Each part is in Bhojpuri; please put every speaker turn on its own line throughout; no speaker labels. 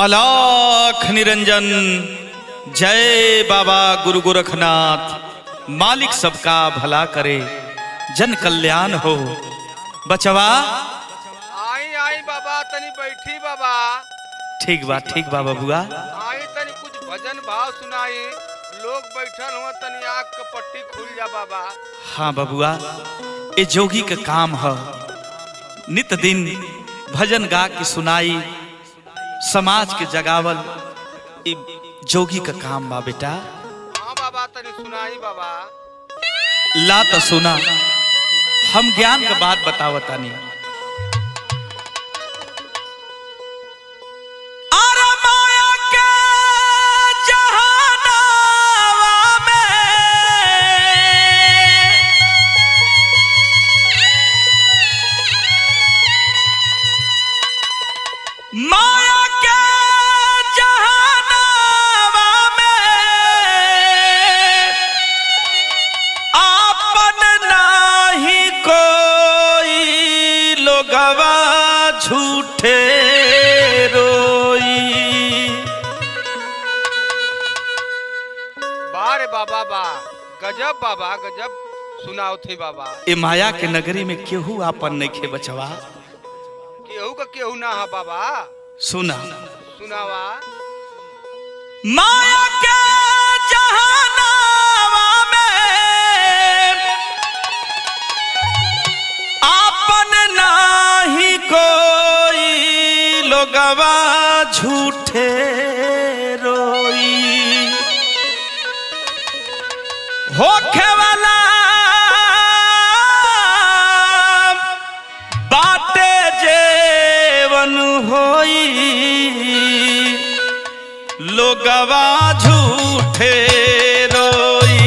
अलख निरंजन। जय बाबा गुरु गोरखनाथ। मालिक सबका भला करे, जन कल्याण हो। बचवा
आई आई बाबा, तनी बैठी बाबा।
ठीक बा बबुआ।
आई तनी कुछ भजन भाव सुनाई। लोग बैठल हुआ, तनी आग का पट्टी खुल जा बाबा।
हाँ बबुआ, ये जोगी का काम है। नित दिन भजन गा के सुनाई, समाज के जगावल ये जोगी का काम बा बेटा।
हाँ बाबा, तनी सुनाई बाबा।
ला तो सुना, हम ज्ञान का बात बतावतानी। माया के जहानावा में आपन नाही कोई, लोगवा झूठे रोई।
बारे बाबा बा, गजब बाबा गजब सुनाओ थे बाबा।
ए माया के नगरी में केहू आपन नहीं खे बचवा।
केहू का केहू ना है बाबा।
सुना
सुनावा।
माया के जहानावा में आपन नाही कोई, लोगवा झूठे रोई। होखे वाला बाटे जेवन होई, लोगवा झूठे रोई।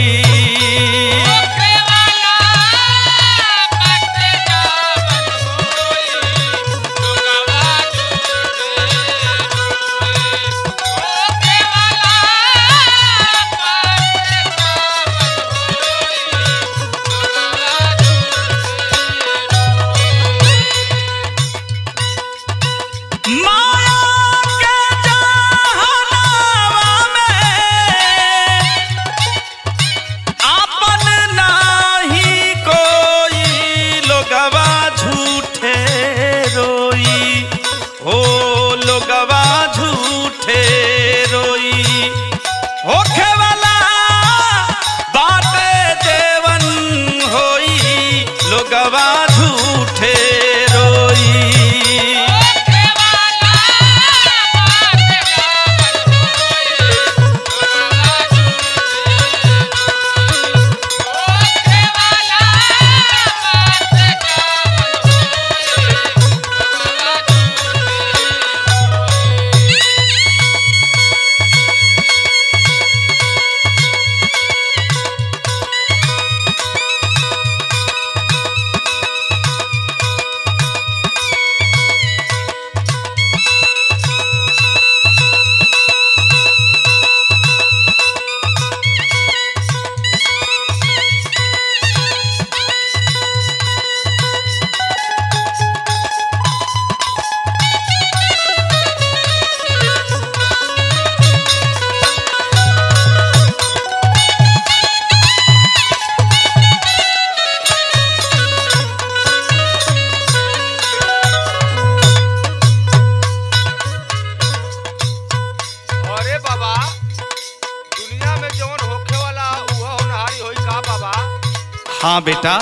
हाँ बेटा,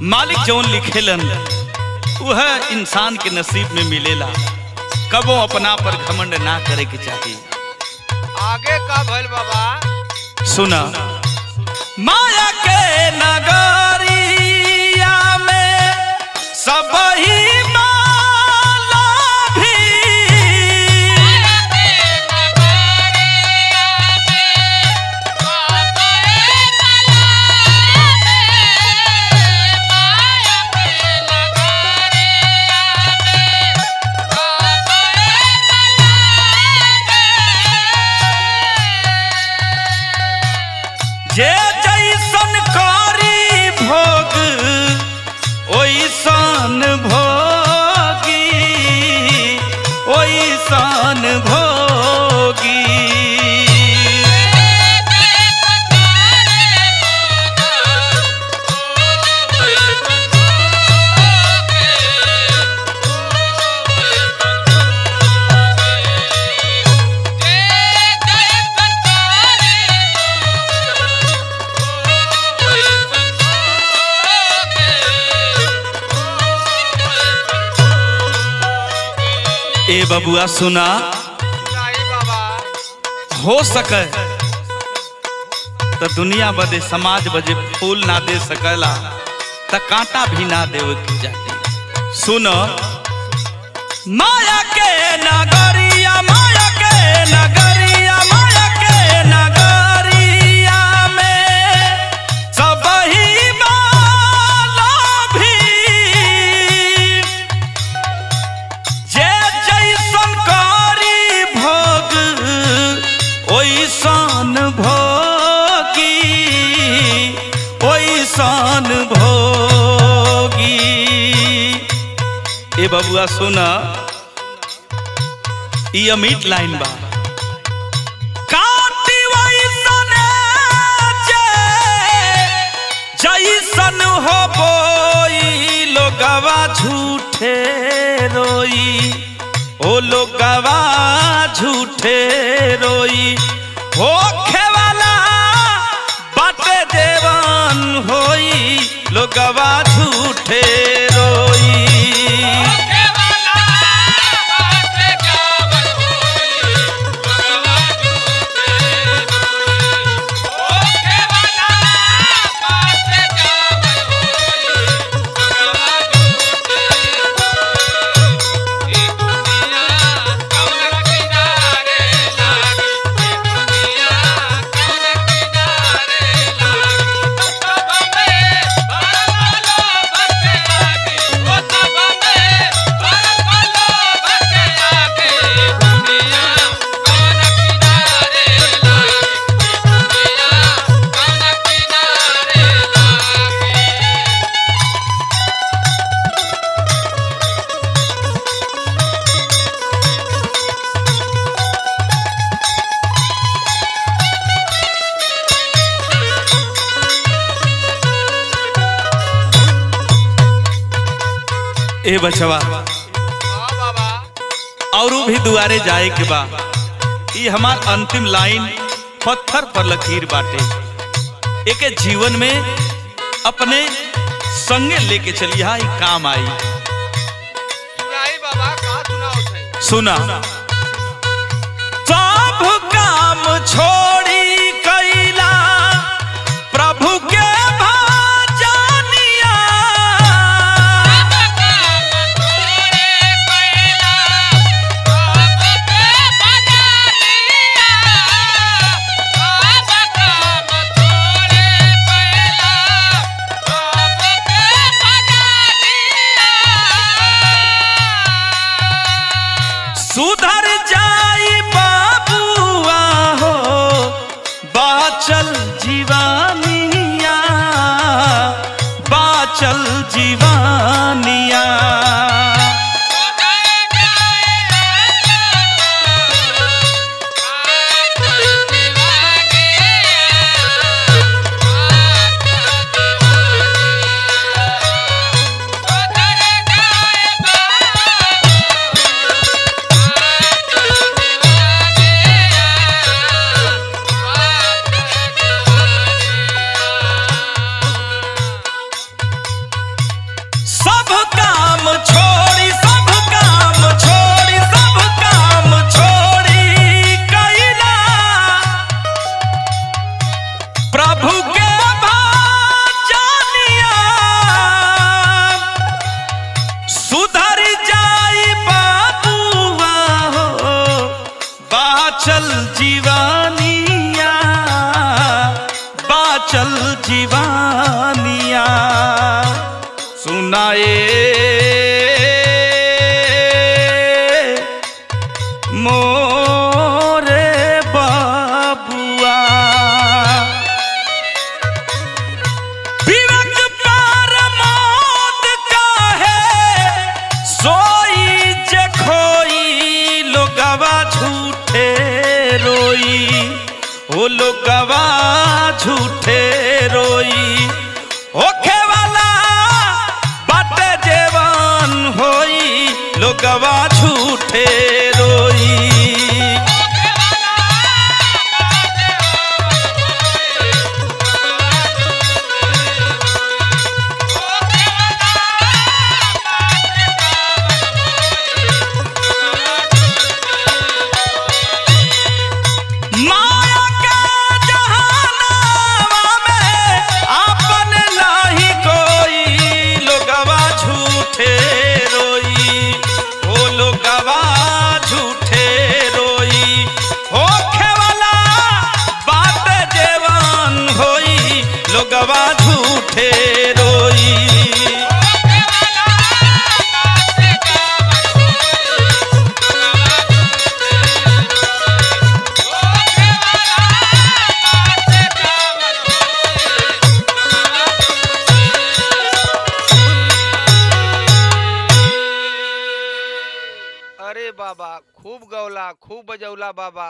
मालिक जौन लिखेलन वह इंसान के नसीब में मिलेला। कबो अपना पर घमंड ना करे के चाहिए।
आगे का भइल बाबा?
सुना। माया के नगरिया में सब ही जे जैसन करी भोग ओइसन भोग। बबुआ सुना,
सुनाई बाबा।
हो सके तो दुनिया बदे समाज बजे फूल ना दे सकला त कांटा भी ना देवे की जाती। सुनो, माया के नगरिया, माया के नगरिया, माया के नगरिया में सब ही बाला भी जे जैसन करी भोग ओइसन भोगी, ओइसन भोगी। ए बबुआ सुना, ई अमिट लाइन बा। काटी वैसन जैसन हो बोई, लोगवा झूठे रोई, ओ लोगवा झूठे रोई। होखे वाला बाटे देवन होई, लोगवा झूठे रोई। ए बचवा,
हाँ बाबा।
और भी दुआरे जाए के बा। ई हमार अंतिम लाइन पत्थर पर लकीर बाटे। एके जीवन में अपने संगे लेके चलिया, ई काम आई।
सुनाई बाबा, का सुनाओ थे?
सुना, सब काम छोड़ी कैला प्रभु के सुधर जाई बाबुआ हो, बाचल जीवानिया, बाचल जीवानिया। सब काम छोड़ी, सब काम छोड़ी, सब काम छोड़ी कैला प्रभु के भजनिया। सुधर जाई बाबुआ हो, बाचल जीवानिया, बाचल जीवानिया। सुनाए मोरे बाबुआ, विवेक परमोद काहे सोई जे खोई, लोगवा झूठे रोई, ओ लोगवा झूठे रोई। होखे वाला बाटे जेवन होई, लोगवा झूठे रोई। झूठे रोई।
अरे बाबा खूब गौला खूब बजौला बाबा,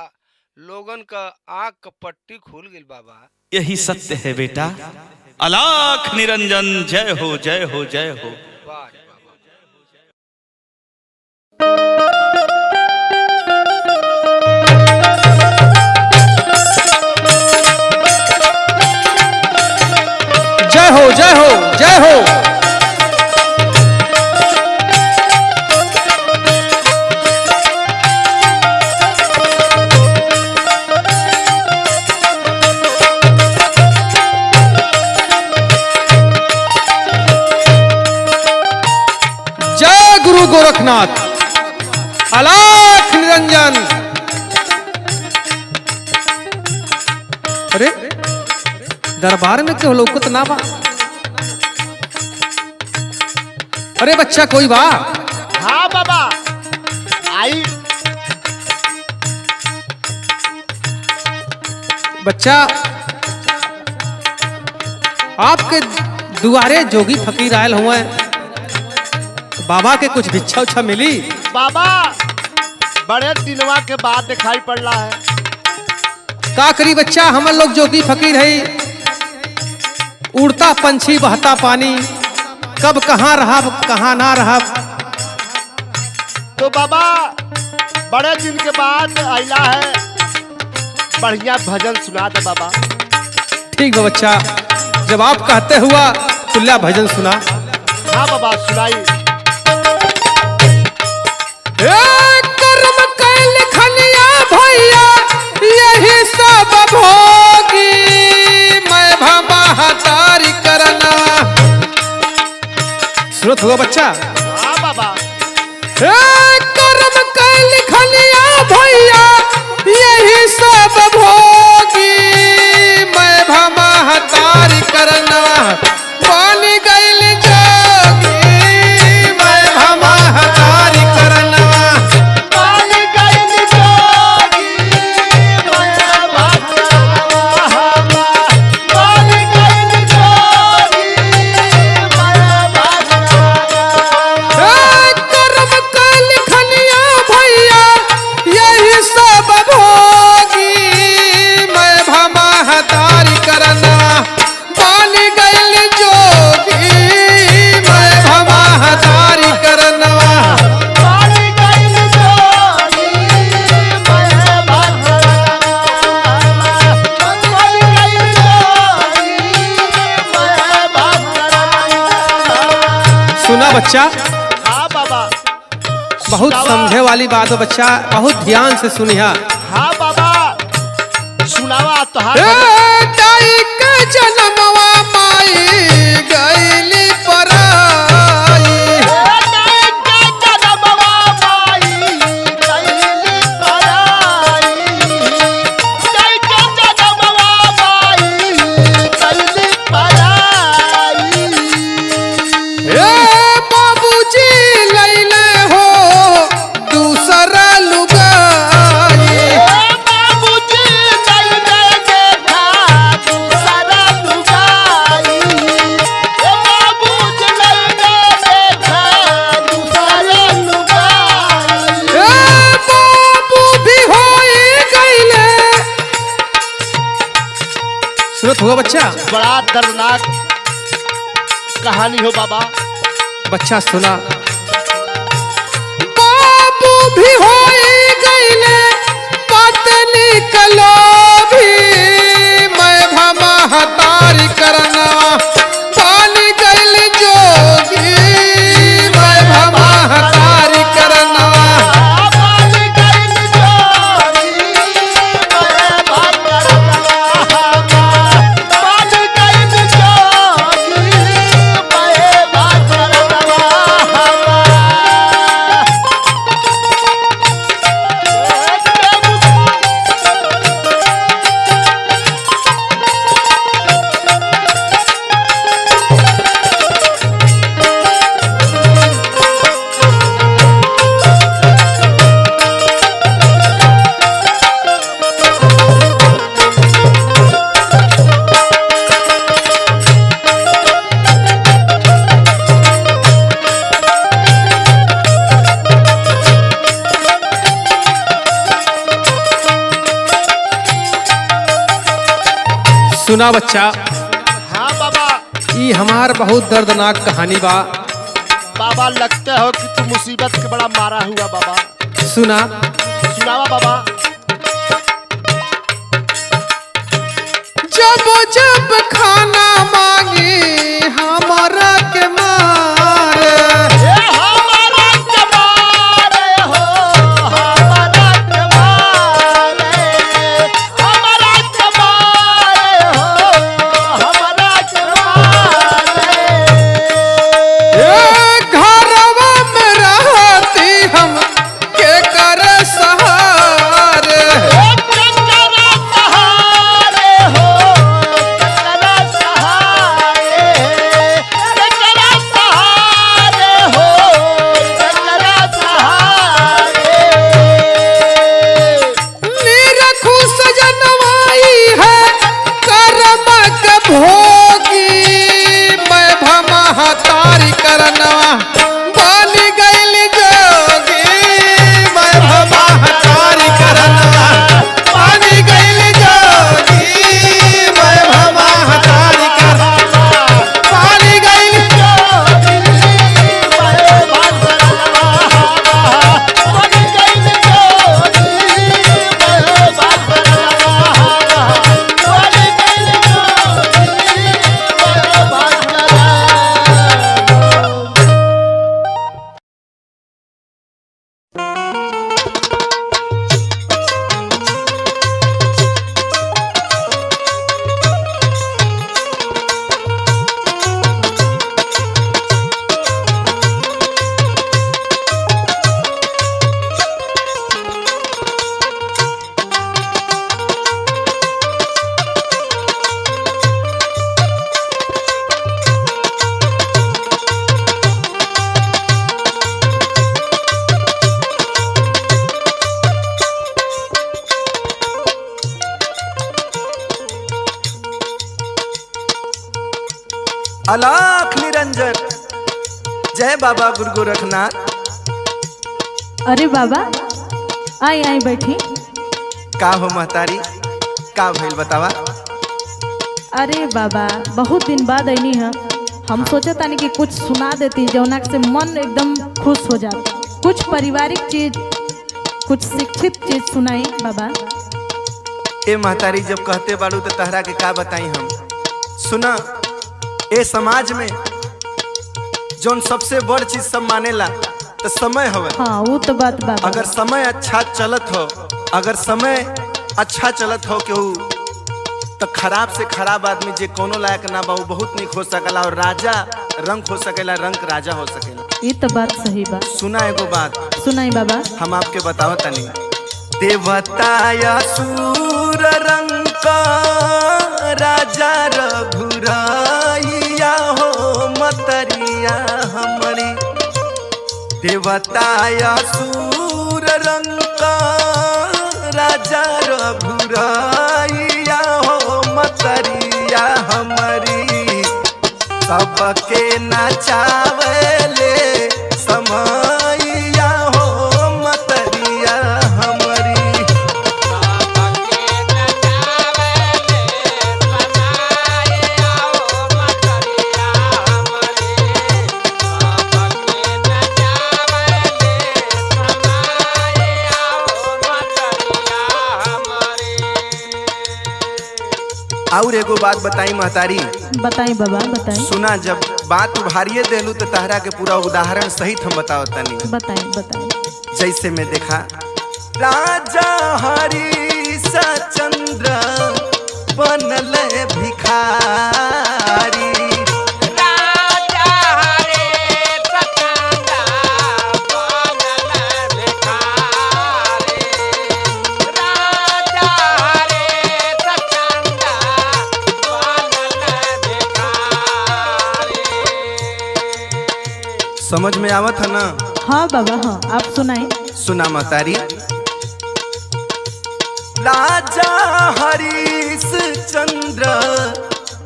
लोगन का आँख का पट्टी खुल गई बाबा।
यही सत्य है बेटा। अलाख निरंजन जय हो जय हो जय हो।
वाह बाबा।
जय हो जय हो जय हो। जय गुरु गोरखनाथ, अलाख निरंजन। अरे दरबार में क्यों लौकत ना बा? अरे बच्चा कोई बा?
हाँ बाबा आई।
बच्चा आपके दुआरे जोगी फकीर आयल हुए, बाबा के कुछ भिक्षा उच्छा मिली?
बाबा बड़े दिनवा के बाद दिखाई पड़ रहा है।
का करी बच्चा, हम लोग जोगी फकीर है, उड़ता पंछी बहता पानी, कब कहाँ रहा कहाँ ना रहा।
तो बाबा बड़े दिन के बाद आइला है, बढ़िया भजन सुना दे बाबा।
ठीक बा बच्चा, जब आप कहते हुआ तुल्ला भजन सुना।
हाँ बाबा सुनाई।
कर्म कैल खलिया भैया यही सब भोगी, मैं भमा हतारी करना। सुनत हुआ बच्चा?
हाँ बाबा।
कर्म कैल खलिया भैया यही सब भोगी, मैं भमा हतारी करना। बन गइल जोगी, मैं भमा हतारी करना। कर्म कैल खलिया भैया यही सब भोगी, मैं भमा हतारी करना। बन गइल जोगी, मैं भमा हतारी करना। सुना बच्चा,
हाँ बाबा।
बहुत समझे वाली बात है बच्चा, बहुत ध्यान से सुनिया।
हाँ बाबा सुनावा तो। हाँ
दाई के जन्मवा माई गइली पराई। बाबूजी लैले हो दूसरा लुगाई। बाबू भी होई गइले। सुनत हुआ बच्चा?
बड़ा दर्दनाक कहानी हो बाबा।
बच्चा सुना। बाबू भी होई गइले पत्नी कलो भी, मैं भमा हतारी करना। बन गइल जोगी, मैं भमा हतारी करना। सुना बच्चा,
हाँ बाबा।
ये हमार बहुत दर्दनाक कहानी बा।
बाबा लगते हो कि तू मुसीबत के बड़ा मारा हुआ बाबा।
सुना,
सुनावा बाबा।
जब जब खाना मांगी हमारा के मारे,
हमारा के मारे हो, हमारा के मारे, हमारा के मारे हो, हमारा के मारे।
घरवा में रहती हम के कर सहारे, भोगी मैं भमा तारी करनवा बाली गैल जोगी, मैं भमा तारी करनवा बाली गैल जोगी, मैं भमा तारी करनवा बाली गैल जोगी, मैं भमा बाली गैल जोगी, मैं भमा
अलाख निरंजन। जय बाबा गुरु गोरखनाथ।
अरे बाबा, आई आई बैठी।
का हो महतारी, का भइल बतावा।
अरे बाबा, बहुत दिन बाद ऐनी है। हम सोचा तानी कि कुछ सुना देती जौना से मन एकदम खुश हो जाता। कुछ पारिवारिक चीज, कुछ शिक्षित चीज सुनाई बाबा।
ए महतारी, जब कहते बाड़ू तो तहरा के का बताई हम। सुना, ए समाज में जोन सबसे बड़ चीज सब मानेला तो समय हवे।
हाँ, वो तो बात बाबा।
अगर समय अच्छा चलत हो, अगर समय अच्छा चलत हो केहू, तो खराब से खराब आदमी जे कोनो लायक ना बा बहुत निक हो सकला, और राजा रंग हो सकेला, रंग राजा हो सकेला।
ये तो बात सही बा।
सुना एगो बात
सुनाई बाबा।
हम आपके बताओ तनी। देवता असुर रंग का राजा रघुराइया हो मतरिया हमारी। देवता असुर रंग का राजा रघुराइया हो मतरिया हमारी। सबके नचावले समैया हो मतरिया हमारी। और एगो बात बताई महतारी।
बताई बाबा, बताई।
सुना, जब बात उभारिए देलू तो तहरा के पूरा उदाहरण सहित हम बताओ तनी।
बताई बताई।
जैसे में देखा, राजा हरिश्चंद्र बनल भिखारी। समझ में आवत है ना।
हाँ बाबा, हाँ, आप सुनाई।
सुना महतारी। राजा हरिश्चंद्र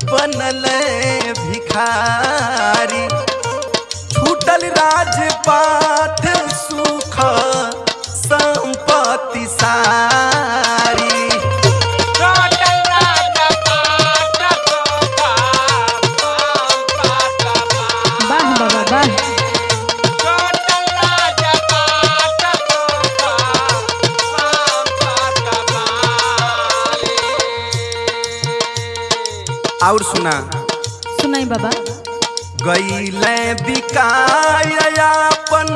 बनल भिखारी। छूटल राजपाट सुख संपत्ति सारी। छूटल राजपाट और सुना
सुनाई बाबा।
गईले बिकायापन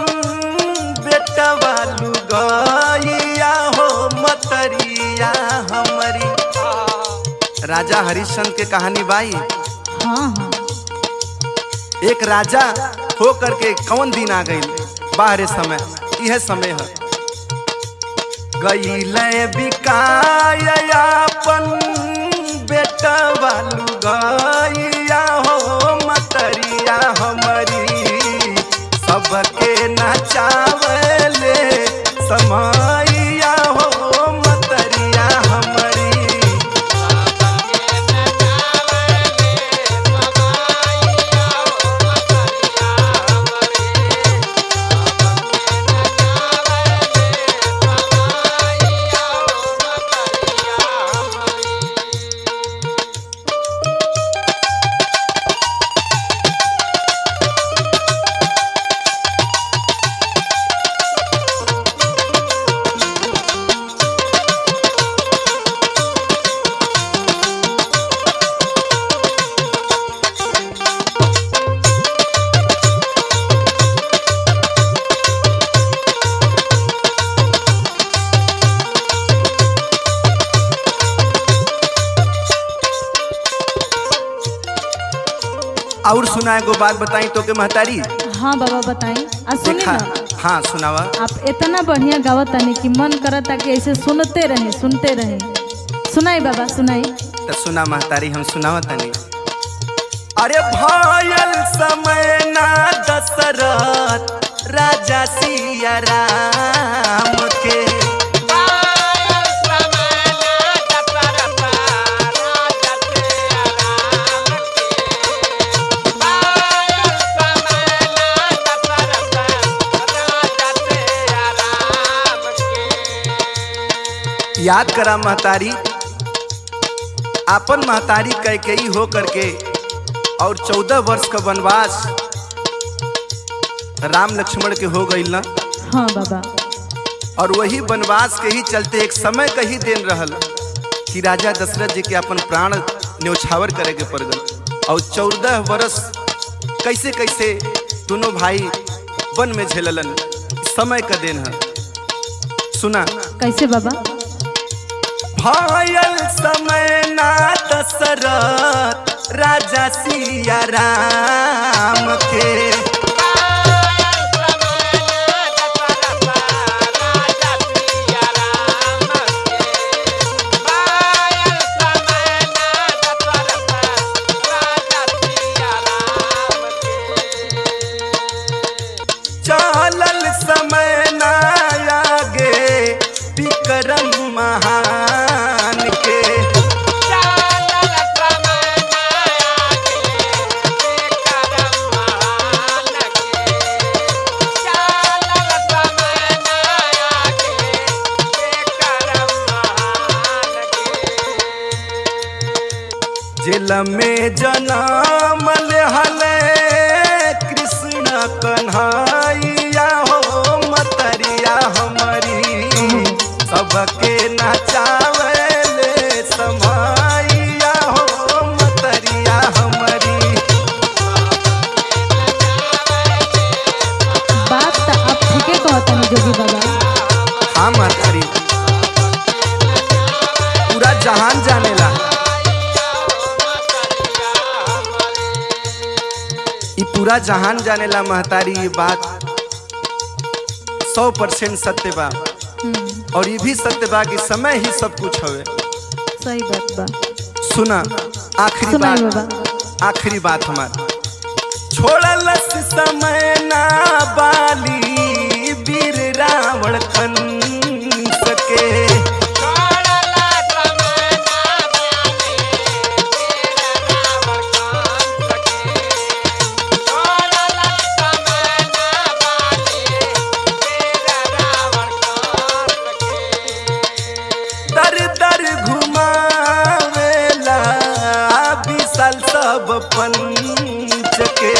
बेटवा लुगाइया हो मतरिया हमारी। राजा हरिश्चंद्र के कहानी बाई।
हाँ हाँ।
एक राजा हो करके कौन दिन आ गई बाहरे समय, यह समय है। गईले बिकायापन बेटवा लुगाइया हो मतरिया हमारी। सबके नचावले समाइया हो मतरिया हमारी। और सुना एगो बात बताई तो के महतारी।
हाँ बाबा बताई। सुनी
देखा
ना,
हाँ सुनावा।
आप इतना बढ़िया गावत तानी कि मन करता कि ऐसे सुनते रहे सुनते रहे। सुनाई बाबा सुनाई।
तो सुना महतारी हम सुनावा तनी। अरे भयल समय ना दशरथ राजा सिया राम के। याद करा महतारी, आपन महतारी कैकेयी हो करके और 14 वर्ष का वनवास राम लक्ष्मण के हो गई ना।
हाँ बाबा।
और वही वनवास के ही चलते एक समय का ही दिन रहल कि राजा दशरथ जी के अपन प्राण न्यौछावर करे के पड़ गए। और 14 वर्ष कैसे कैसे दोनों भाई वन में झेललन, समय का दिन है। सुना
कैसे बाबा।
भयल समय ना दशरथ राजा सिया राम के। चलल समय ना आगे विक्रम महान के। जेल में जनम हले कृष्ण कन्हैया हो मतरिया हमारी। सबके नचावले समाइया हो मतरिया हमारी।
बात तो आप ठीके कहतनी जोगी बाबा।
हाँ महतारी, पूरा जहान जानेला। ये पूरा जहान जानेला महतारी। ये बात 100% सत्य बा। और ये भी सत्य बा कि समय ही सब कुछ हवे।
सही बात बा।
सुना आखिरी
सुनाई
बात,
बाबा।
आखिरी बात हमार। छोड़लस समय ना बाली वीर रावण कंस के। दर दर घुमावेला विशाल सब पंच के।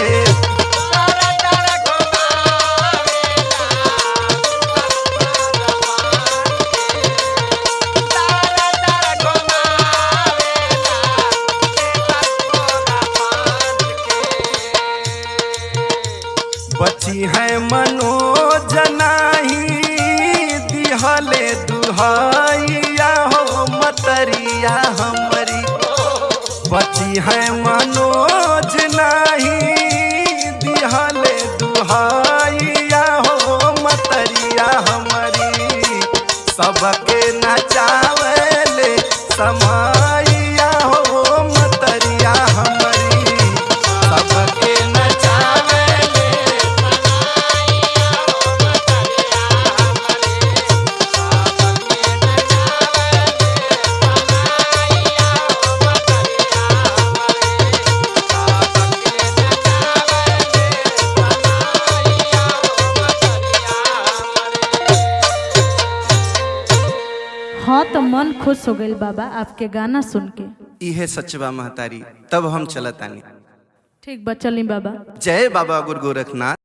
है मनोज नहीं दिहले दुहाइया हो मतरिया हमारी सबके नचावेले समाइया हो मतरिया हमारी सबके नचावेले
हाँ तो मन खुश हो गई बाबा आपके गाना सुन के।
इहे सचबा महतारी तब हम चलतानी।
ठीक बा चली बाबा।
जय बाबा गुरु गोरखनाथ।